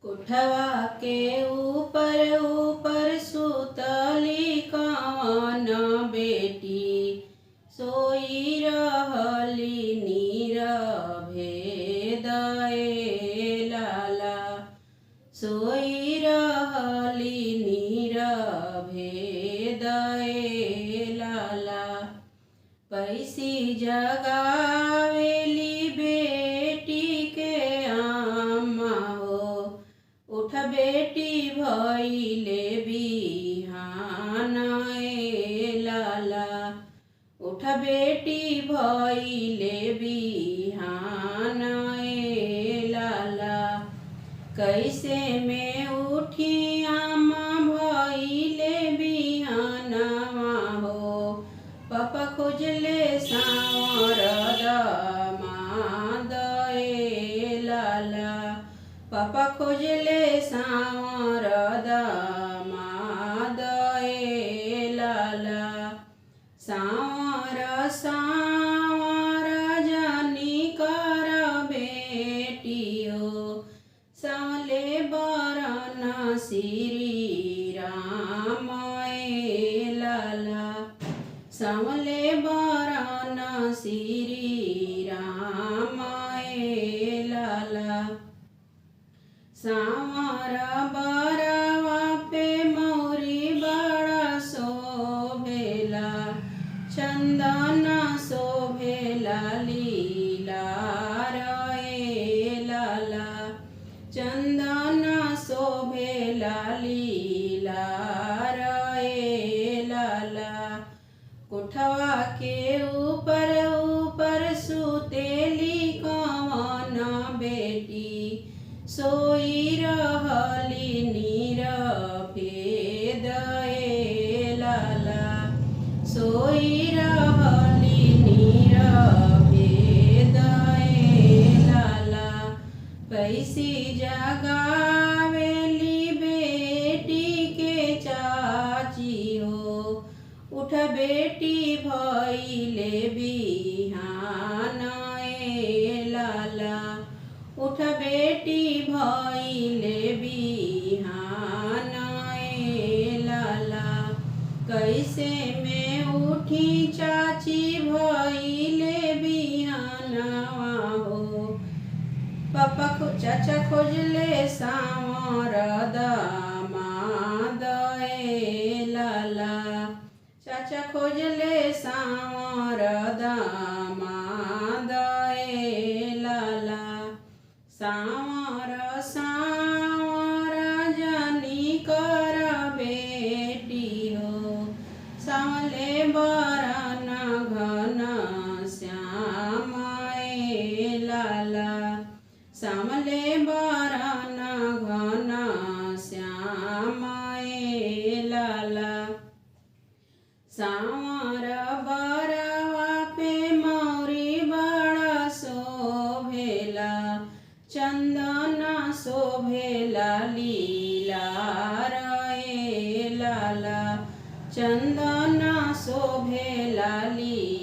कोठवा के ऊपर ऊपर सुतली कवन बेटी, सोई रहली नीरवे दए लाला। सोई रहली नीरवे दए लाला। पैसी जगावेली बेटी के आमा हो, उठ बेटी भइले बिहान ए लाला। उठ बेटी भइले बिहान ए लाला। कैसे में उठी आमा भइले बिहानवा हो, पापा खोजले सांवर दामाद ए लाला। पापा खोजले सांवर दामाद ए लाला। सांवर सांवर जानी कर बेटियो, सांवले बरन श्री राम ए लाला। सांवले बरन श्री राम ए लाला। सांवर बरवा पे मौरी बड़ा शोभेला, चंदन शोभेला लीलार ए लाला। चंदन शोभेला लीलार ए लाला। कोठवा के ऊपर ऊपर सुतेली कवन बेटी, सोई रहली नीरवे दए लाला। सोई रहली नीरवे दए लाला। पैसी जगावेली बेटी के चाची हो, उठ बेटी भइले बिहान ए लाला। उठ बेटी भइले बिहान ए लाला। कैसे में उठी चाची भइले बिहानवा हो, पापा चाचा खोजले सांवर दामाद ए लाला। चाचा खोजले सांवर दामाद ए लाला। सांवर सांवर जानी कर बेटी हो, सांवले बरन घन श्याम ए लाला। सांवले बरन घन श्याम ए लाला। सांवर बरवा पे मौरी बड़ा शोभेला, चंदन शोभेला लीलार ए लाला। चंदन शोभेला लीलार